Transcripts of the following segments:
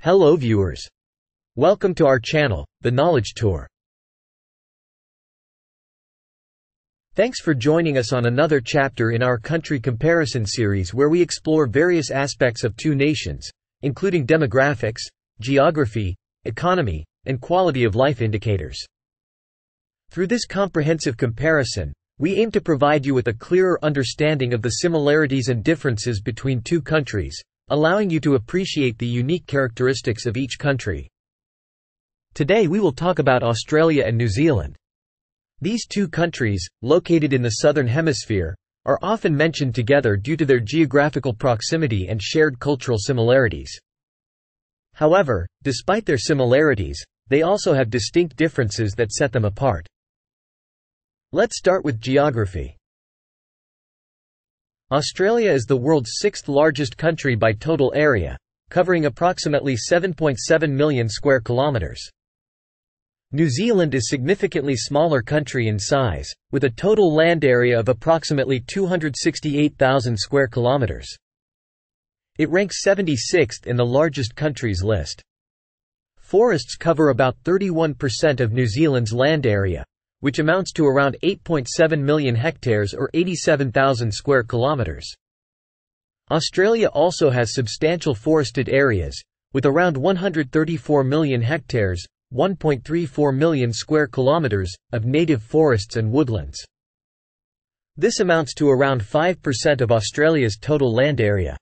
Hello viewers. Welcome to our channel, The Knowledge Tour. Thanks for joining us on another chapter in our country comparison series where we explore various aspects of two nations, including demographics, geography, economy, and quality of life indicators. Through this comprehensive comparison, we aim to provide you with a clearer understanding of the similarities and differences between two countries, allowing you to appreciate the unique characteristics of each country. Today we will talk about Australia and New Zealand. These two countries, located in the southern hemisphere, are often mentioned together due to their geographical proximity and shared cultural similarities. However, despite their similarities, they also have distinct differences that set them apart. Let's start with geography. Australia is the world's sixth largest country by total area, covering approximately 7.7 million square kilometers. New Zealand is a significantly smaller country in size, with a total land area of approximately 268,000 square kilometers. It ranks 76th in the largest countries list. Forests cover about 31% of New Zealand's land area, which amounts to around 8.7 million hectares or 87,000 square kilometers. Australia also has substantial forested areas, with around 134 million hectares, 1.34 million square kilometers, of native forests and woodlands. This amounts to around 5% of Australia's total land area.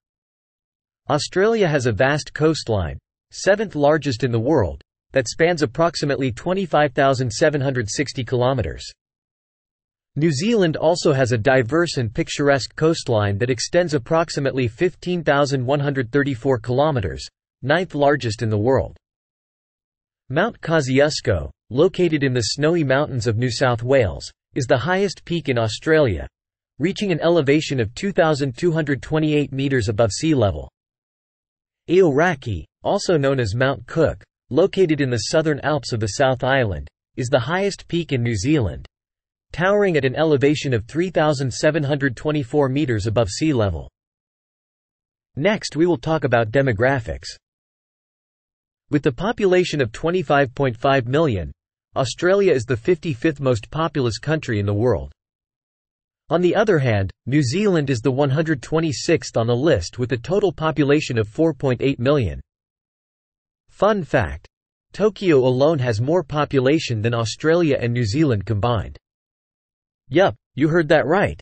Australia has a vast coastline, seventh largest in the world, that spans approximately 25,760 kilometers. New Zealand also has a diverse and picturesque coastline that extends approximately 15,134 kilometers, ninth largest in the world. Mount Kosciuszko, located in the snowy mountains of New South Wales, is the highest peak in Australia, reaching an elevation of 2,228 meters above sea level. Aoraki, also known as Mount Cook, located in the southern Alps of the South Island, is the highest peak in New Zealand, towering at an elevation of 3,724 meters above sea level. Next we will talk about demographics. With the population of 25.5 million, Australia is the 55th most populous country in the world. On the other hand, New Zealand is the 126th on the list with a total population of 4.8 million. Fun fact: Tokyo alone has more population than Australia and New Zealand combined. Yup, you heard that right.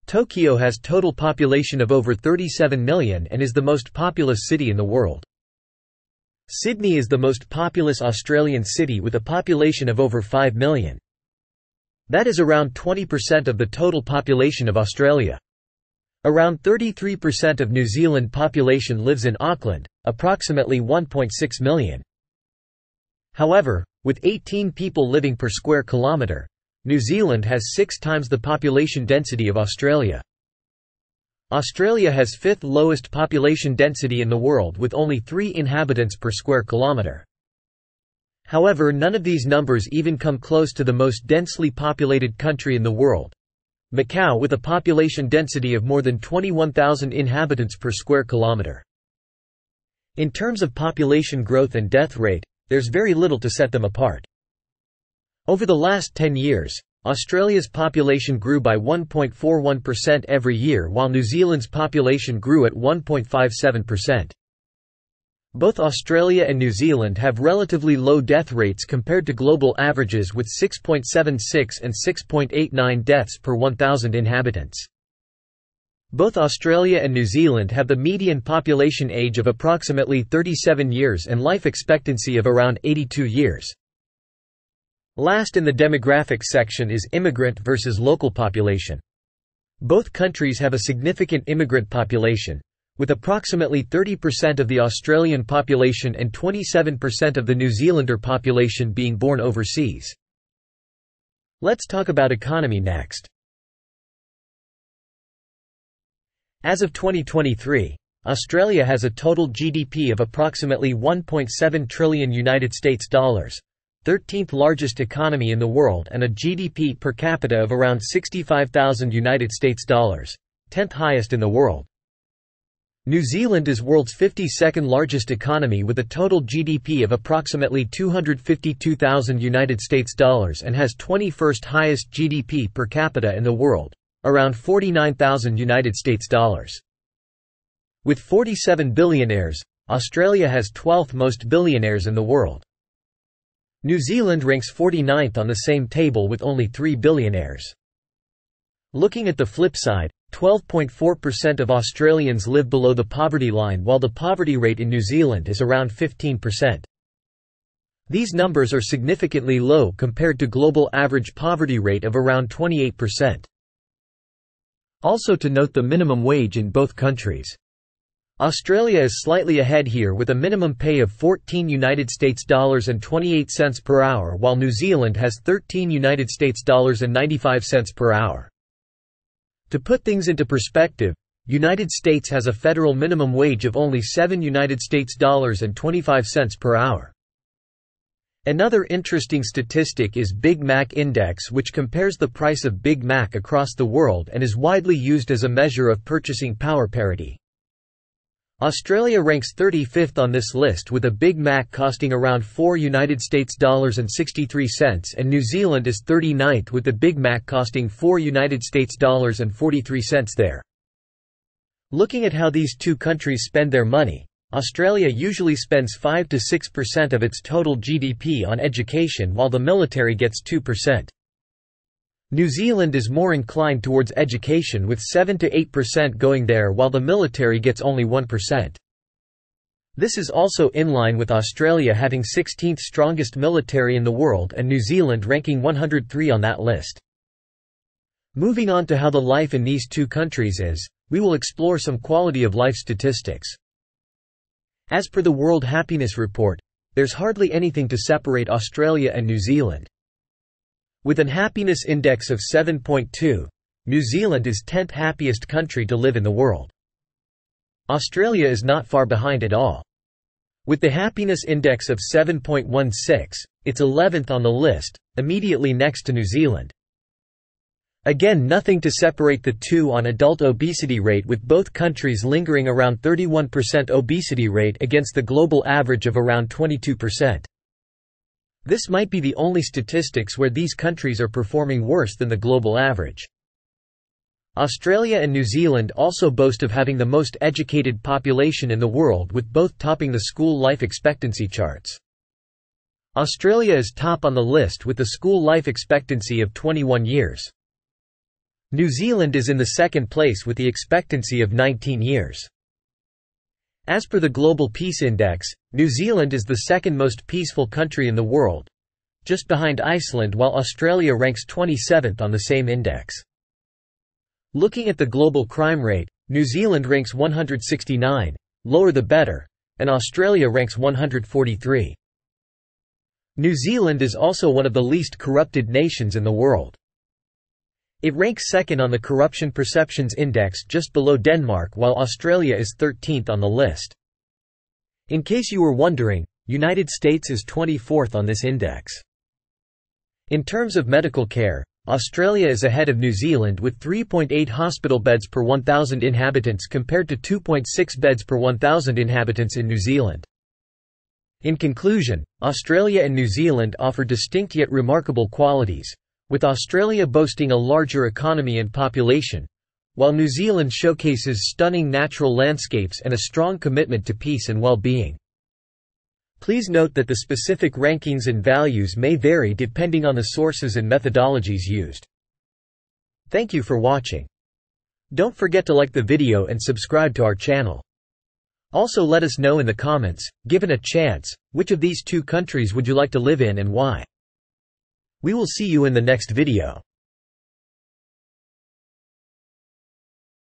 Tokyo has total population of over 37 million and is the most populous city in the world. Sydney is the most populous Australian city with a population of over 5 million. That is around 20% of the total population of Australia. Around 33% of New Zealand population lives in Auckland, approximately 1.6 million. However, with 18 people living per square kilometre, New Zealand has 6 times the population density of Australia. Australia has fifth lowest population density in the world with only 3 inhabitants per square kilometre. However, none of these numbers even come close to the most densely populated country in the world, Macau, with a population density of more than 21,000 inhabitants per square kilometre. In terms of population growth and death rate, there's very little to set them apart. Over the last 10 years, Australia's population grew by 1.41% every year while New Zealand's population grew at 1.57%. Both Australia and New Zealand have relatively low death rates compared to global averages with 6.76 and 6.89 deaths per 1,000 inhabitants. Both Australia and New Zealand have the median population age of approximately 37 years and life expectancy of around 82 years. Last in the demographics section is immigrant versus local population. Both countries have a significant immigrant population, with approximately 30% of the Australian population and 27% of the New Zealander population being born overseas. Let's talk about economy next. As of 2023, Australia has a total GDP of approximately $1.7 trillion US dollars, 13th largest economy in the world, and a GDP per capita of around $65,000 US dollars, 10th highest in the world. New Zealand is world's 52nd largest economy with a total GDP of approximately $252,000 and has 21st highest GDP per capita in the world, around $49,000. With 47 billionaires, Australia has 12th most billionaires in the world. New Zealand ranks 49th on the same table with only 3 billionaires. Looking at the flip side, 12.4% of Australians live below the poverty line while the poverty rate in New Zealand is around 15%. These numbers are significantly low compared to global average poverty rate of around 28%. Also to note the minimum wage in both countries. Australia is slightly ahead here with a minimum pay of $14 per hour while New Zealand has $13 per hour. To put things into perspective, United States has a federal minimum wage of only $7 per hour. Another interesting statistic is Big Mac Index, which compares the price of Big Mac across the world and is widely used as a measure of purchasing power parity. Australia ranks 35th on this list with a Big Mac costing around $4.63 and New Zealand is 39th with the Big Mac costing $4.43 there. Looking at how these two countries spend their money, Australia usually spends 5 to 6% of its total GDP on education while the military gets 2%. New Zealand is more inclined towards education with 7 to 8% going there while the military gets only 1%. This is also in line with Australia having 16th strongest military in the world and New Zealand ranking 103 on that list. Moving on to how the life in these two countries is, we will explore some quality of life statistics. As per the World Happiness Report, there's hardly anything to separate Australia and New Zealand. With an happiness index of 7.2, New Zealand is 10th happiest country to live in the world. Australia is not far behind at all. With the happiness index of 7.16, it's 11th on the list, immediately next to New Zealand. Again, nothing to separate the two on adult obesity rate, with both countries lingering around 31% obesity rate against the global average of around 22%. This might be the only statistics where these countries are performing worse than the global average. Australia and New Zealand also boast of having the most educated population in the world, with both topping the school life expectancy charts. Australia is top on the list with the school life expectancy of 21 years. New Zealand is in the second place with the expectancy of 19 years. As per the Global Peace Index, New Zealand is the second most peaceful country in the world, just behind Iceland, while Australia ranks 27th on the same index. Looking at the global crime rate, New Zealand ranks 169, lower the better, and Australia ranks 143. New Zealand is also one of the least corrupted nations in the world. It ranks second on the Corruption Perceptions Index, just below Denmark, while Australia is 13th on the list. In case you were wondering, United States is 24th on this index. In terms of medical care, Australia is ahead of New Zealand with 3.8 hospital beds per 1,000 inhabitants compared to 2.6 beds per 1,000 inhabitants in New Zealand. In conclusion, Australia and New Zealand offer distinct yet remarkable qualities, with Australia boasting a larger economy and population, while New Zealand showcases stunning natural landscapes and a strong commitment to peace and well-being. Please note that the specific rankings and values may vary depending on the sources and methodologies used. Thank you for watching. Don't forget to like the video and subscribe to our channel. Also, let us know in the comments, given a chance, which of these two countries would you like to live in and why? We will see you in the next video.